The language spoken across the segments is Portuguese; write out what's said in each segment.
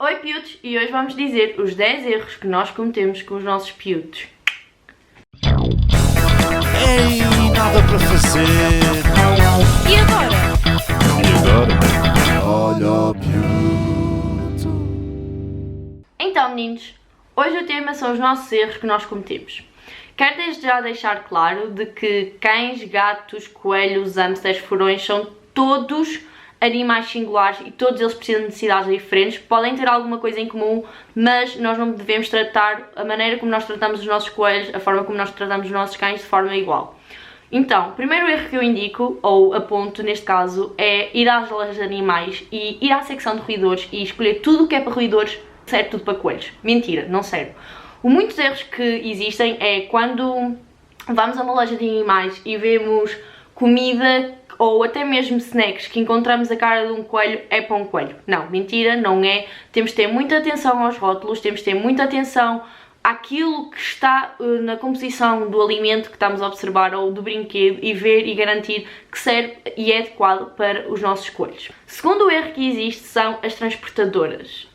Oi piutos, e hoje vamos dizer os 10 erros que nós cometemos com os nossos piutos. Ei, nada para fazer. E agora? Olha, piuto. Então meninos, hoje o tema são os nossos erros que nós cometemos. Quero desde já deixar claro de que cães, gatos, coelhos, hamsters, furões são todos animais singulares e todos eles precisam de necessidades diferentes, podem ter alguma coisa em comum, mas nós não devemos tratar a maneira como nós tratamos os nossos coelhos, a forma como nós tratamos os nossos cães de forma igual. Então, o primeiro erro que eu indico, ou aponto neste caso, é ir às lojas de animais e ir à secção de roedores e escolher tudo o que é para roedores, serve tudo para coelhos. Mentira, não serve. Muitos erros que existem é quando vamos a uma loja de animais e vemos comida ou até mesmo snacks que encontramos a cara de um coelho, é para um coelho. Não, mentira, não é. Temos de ter muita atenção aos rótulos, temos de ter muita atenção àquilo que está na composição do alimento que estamos a observar ou do brinquedo e ver e garantir que serve e é adequado para os nossos coelhos. Segundo erro que existe são as transportadoras.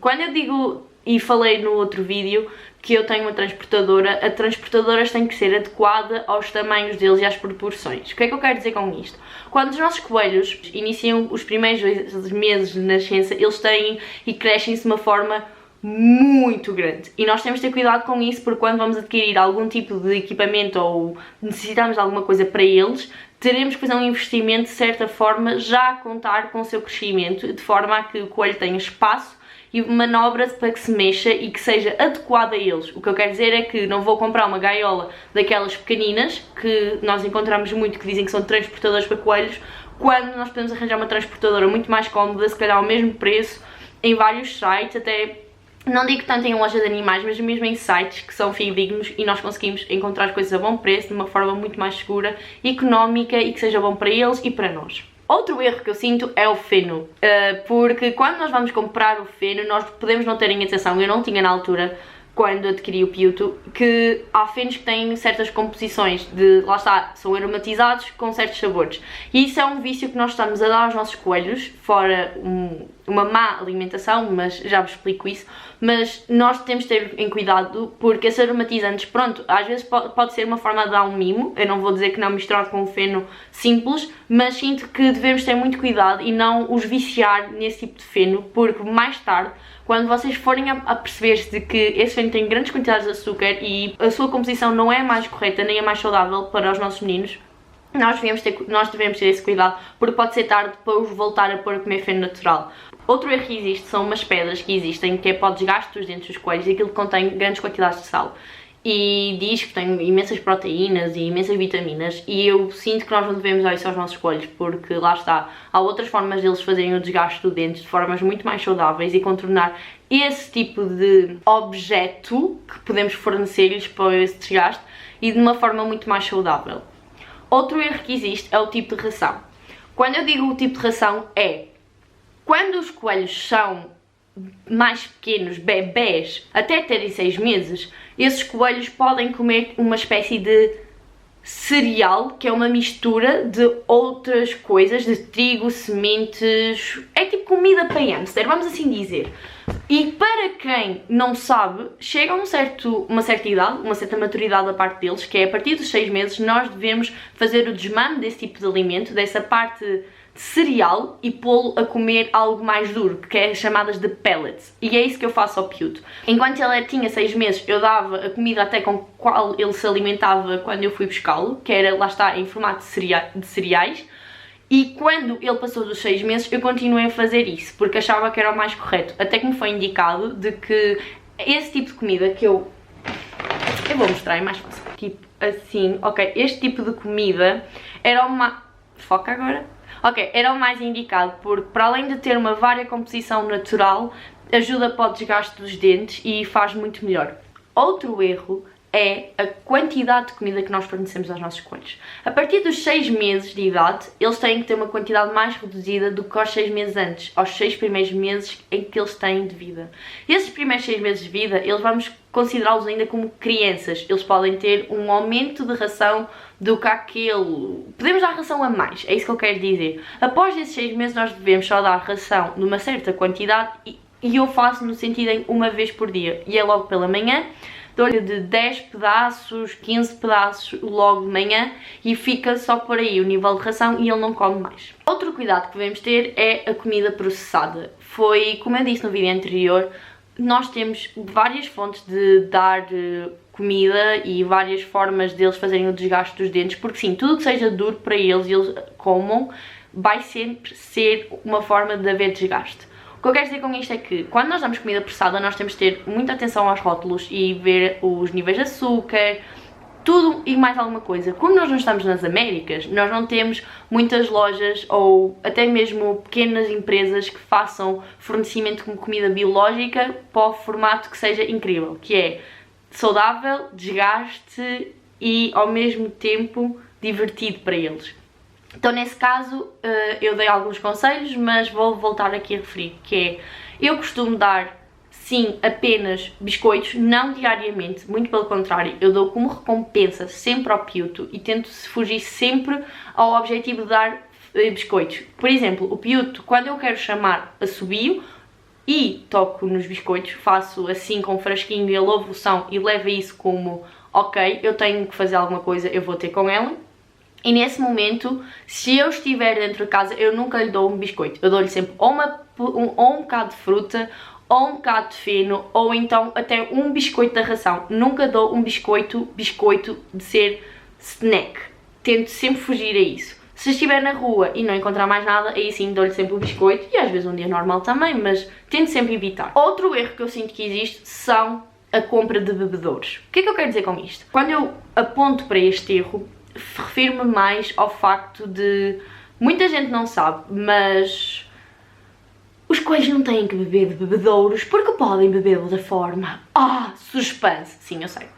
Quando eu digo, e falei no outro vídeo, que eu tenho uma transportadora, a transportadora tem que ser adequada aos tamanhos deles e às proporções. O que é que eu quero dizer com isto? Quando os nossos coelhos iniciam os primeiros 2 meses de nascença, eles têm e crescem-se de uma forma muito grande. E nós temos de ter cuidado com isso, porque quando vamos adquirir algum tipo de equipamento ou necessitamos de alguma coisa para eles, teremos que fazer um investimento de certa forma já a contar com o seu crescimento, de forma a que o coelho tenha espaço e manobra para que se mexa e que seja adequado a eles. O que eu quero dizer é que não vou comprar uma gaiola daquelas pequeninas, que nós encontramos muito, que dizem que são transportadores para coelhos, quando nós podemos arranjar uma transportadora muito mais cómoda, se calhar ao mesmo preço, em vários sites, até não digo tanto em loja de animais, mas mesmo em sites que são fidedignos e nós conseguimos encontrar coisas a bom preço, de uma forma muito mais segura, económica e que seja bom para eles e para nós. Outro erro que eu sinto é o feno, porque quando nós vamos comprar o feno, nós podemos não ter em atenção, eu não tinha na altura, quando adquiri o piuto, que há fenos que têm certas composições de, lá está, são aromatizados com certos sabores. E isso é um vício que nós estamos a dar aos nossos coelhos, fora uma má alimentação, mas já vos explico isso. Mas nós temos de ter em cuidado, porque esses aromatizantes, pronto, às vezes pode ser uma forma de dar um mimo, eu não vou dizer que não misturado com um feno simples, mas sinto que devemos ter muito cuidado e não os viciar nesse tipo de feno, porque mais tarde, quando vocês forem a perceber-se de que esse feno tem grandes quantidades de açúcar e a sua composição não é a mais correta nem a mais saudável para os nossos meninos, nós devemos ter esse cuidado, porque pode ser tarde para os voltar a pôr a comer feno natural. Outro erro que existe são umas pedras que existem, que é para o desgaste dos dentes dos coelhos, e aquilo que contém grandes quantidades de sal. E diz que tem imensas proteínas e imensas vitaminas, e eu sinto que nós não devemos dar isso aos nossos coelhos, porque lá está, há outras formas deles fazerem o desgaste do dente de formas muito mais saudáveis e contornar esse tipo de objeto que podemos fornecer-lhes para esse desgaste e de uma forma muito mais saudável. Outro erro que existe é o tipo de ração. Quando eu digo o tipo de ração é quando os coelhos são mais pequenos, bebés, até terem 6 meses, esses coelhos podem comer uma espécie de cereal, que é uma mistura de outras coisas, de trigo, sementes, é tipo comida para hamster, vamos assim dizer. E para quem não sabe, chega a uma certa idade, uma certa maturidade da parte deles, que é a partir dos 6 meses, nós devemos fazer o desmame desse tipo de alimento, dessa parte de cereal, e pô-lo a comer algo mais duro, que é chamadas de pellets, e é isso que eu faço ao piuto. Enquanto ele tinha 6 meses, eu dava a comida até com a qual ele se alimentava quando eu fui buscá-lo, que era, lá está, em formato de cereais, e quando ele passou dos 6 meses, eu continuei a fazer isso, porque achava que era o mais correto, até que me foi indicado de que esse tipo de comida que eu vou mostrar, é mais fácil, tipo assim, ok, este tipo de comida era uma... foca agora. Ok, era o mais indicado, porque para além de ter uma vária composição natural, ajuda para o desgaste dos dentes e faz muito melhor. Outro erro é a quantidade de comida que nós fornecemos aos nossos coelhos. A partir dos 6 meses de idade, eles têm que ter uma quantidade mais reduzida do que aos 6 meses antes, aos 6 primeiros meses em que eles têm de vida. E esses primeiros 6 meses de vida, eles vamos considerá-los ainda como crianças. Eles podem ter um aumento de ração do que aquele... Podemos dar ração a mais, é isso que eu quero dizer. Após esses 6 meses nós devemos só dar ração numa certa quantidade e eu faço no sentido em uma vez por dia, e é logo pela manhã. Dou-lhe de 10 pedaços, 15 pedaços logo de manhã e fica só por aí o nível de ração e ele não come mais. Outro cuidado que devemos ter é a comida processada. Foi, como eu disse no vídeo anterior, nós temos várias fontes de dar comida e várias formas deles fazerem o desgaste dos dentes, porque sim, tudo que seja duro para eles e eles comam, vai sempre ser uma forma de haver desgaste. O que eu quero dizer com isto é que, quando nós damos comida processada, nós temos de ter muita atenção aos rótulos e ver os níveis de açúcar, tudo e mais alguma coisa. Como nós não estamos nas Américas, nós não temos muitas lojas ou até mesmo pequenas empresas que façam fornecimento com comida biológica para o formato que seja incrível, que é saudável, desgaste e ao mesmo tempo divertido para eles. Então, nesse caso, eu dei alguns conselhos, mas vou voltar aqui a referir, que é, eu costumo dar, sim, apenas biscoitos, não diariamente, muito pelo contrário, eu dou como recompensa sempre ao piuto e tento fugir sempre ao objetivo de dar biscoitos. Por exemplo, o piuto, quando eu quero chamar assobio e toco nos biscoitos, faço assim com frasquinho e a louvoção e levo isso como, ok, eu tenho que fazer alguma coisa, eu vou ter com ela. E nesse momento, se eu estiver dentro de casa, eu nunca lhe dou um biscoito. Eu dou-lhe sempre ou um bocado de fruta, ou um bocado de feno, ou então até um biscoito da ração. Nunca dou um biscoito de ser snack. Tento sempre fugir a isso. Se estiver na rua e não encontrar mais nada, aí sim dou-lhe sempre o biscoito. E às vezes um dia normal também, mas tento sempre evitar. Outro erro que eu sinto que existe são a compra de bebedouros. O que é que eu quero dizer com isto? Quando eu aponto para este erro, refiro-me mais ao facto de, muita gente não sabe, mas os coelhos não têm que beber de bebedouros porque podem beber de outra forma. Suspense! Sim, eu sei.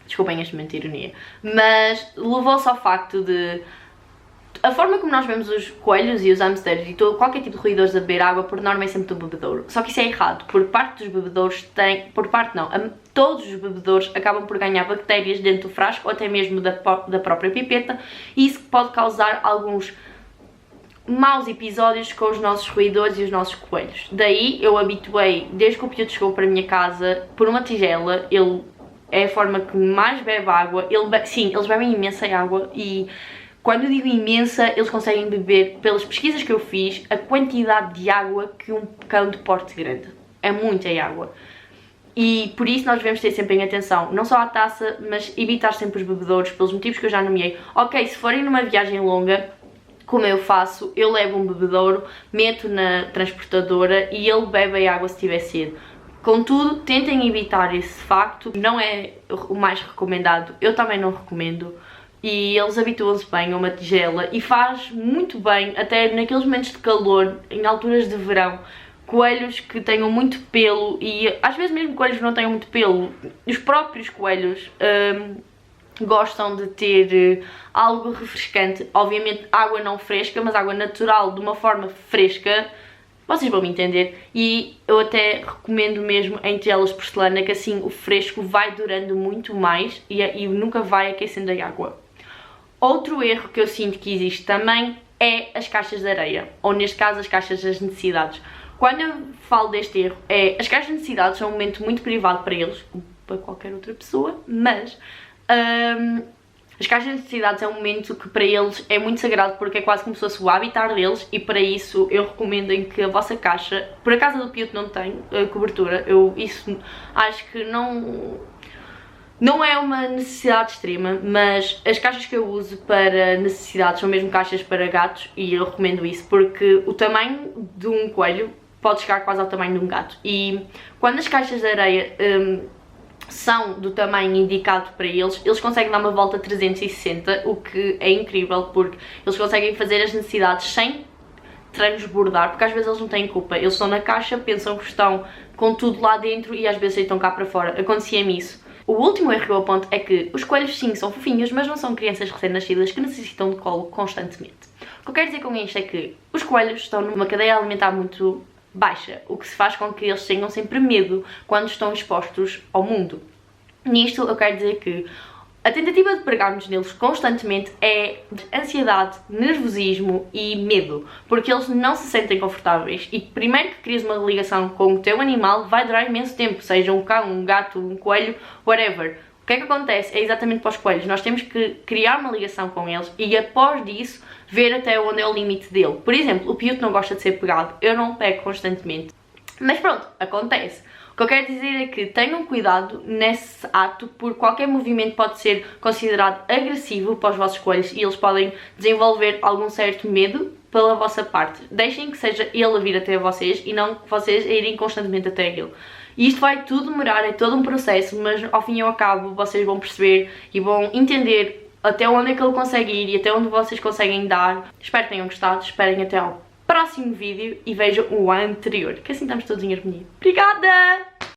Desculpem este momento de ironia. Mas levou-se ao facto de, a forma como nós vemos os coelhos e os hamsters e qualquer tipo de roedores a beber água, por norma é sempre do bebedouro. Só que isso é errado, por parte dos bebedouros todos os bebedouros acabam por ganhar bactérias dentro do frasco ou até mesmo da própria pipeta, e isso pode causar alguns maus episódios com os nossos roedores e os nossos coelhos. Daí eu habituei, desde que o piuto chegou para a minha casa, por uma tigela. Ele é a forma que mais bebe água. Sim, eles bebem imensa água e quando eu digo imensa, eles conseguem beber, pelas pesquisas que eu fiz, a quantidade de água que um cão de porte grande. É muita água. E por isso nós devemos ter sempre em atenção, não só à taça, mas evitar sempre os bebedouros, pelos motivos que eu já nomeei. Ok, se forem numa viagem longa, como eu faço, eu levo um bebedouro, meto na transportadora e ele bebe a água se tiver sede. Contudo, tentem evitar esse facto, não é o mais recomendado, eu também não recomendo. E eles habituam-se bem a uma tigela e faz muito bem, até naqueles momentos de calor, em alturas de verão, coelhos que tenham muito pelo, e às vezes mesmo coelhos que não tenham muito pelo, os próprios coelhos gostam de ter algo refrescante. Obviamente água não fresca, mas água natural de uma forma fresca, vocês vão me entender. E eu até recomendo mesmo em tigelas de porcelana, que assim o fresco vai durando muito mais e nunca vai aquecendo a água. Outro erro que eu sinto que existe também é as caixas de areia, ou neste caso as caixas das necessidades. Quando eu falo deste erro, as caixas de necessidades são um momento muito privado para eles, para qualquer outra pessoa, mas as caixas de necessidades é um momento que para eles é muito sagrado, porque é quase como se fosse o habitat deles, e para isso eu recomendo em que a vossa caixa, por acaso a do piuto não tem cobertura, isso acho que não é uma necessidade extrema, mas as caixas que eu uso para necessidades são mesmo caixas para gatos, e eu recomendo isso porque o tamanho de um coelho pode chegar quase ao tamanho de um gato, e quando as caixas de areia são do tamanho indicado para eles, eles conseguem dar uma volta 360, o que é incrível porque eles conseguem fazer as necessidades sem transbordar, porque às vezes eles não têm culpa, eles estão na caixa, pensam que estão com tudo lá dentro e às vezes estão cá para fora. Acontecia-me isso. O último erro que eu aponto é que os coelhos sim são fofinhos, mas não são crianças recém-nascidas que necessitam de colo constantemente. O que eu quero dizer com isto é que os coelhos estão numa cadeia alimentar muito baixa, o que se faz com que eles tenham sempre medo quando estão expostos ao mundo. Nisto eu quero dizer que A tentativa de pregarmos neles constantemente é ansiedade, nervosismo e medo, porque eles não se sentem confortáveis e primeiro que crias uma ligação com o teu animal vai durar imenso tempo, seja um cão, um gato, um coelho, whatever. O que é que acontece? É exatamente para os coelhos, nós temos que criar uma ligação com eles e após disso ver até onde é o limite dele. Por exemplo, o Piuto não gosta de ser pegado, eu não o pego constantemente, mas pronto, acontece. O que eu quero dizer é que tenham cuidado nesse ato, porque qualquer movimento pode ser considerado agressivo para os vossos coelhos e eles podem desenvolver algum certo medo pela vossa parte. Deixem que seja ele a vir até vocês e não vocês a irem constantemente até ele. E isto vai tudo demorar, é todo um processo, mas ao fim e ao cabo vocês vão perceber e vão entender até onde é que ele consegue ir e até onde vocês conseguem dar. Espero que tenham gostado, esperem até ao próximo vídeo e vejam o anterior, que assim estamos todos em harmonia. Obrigada!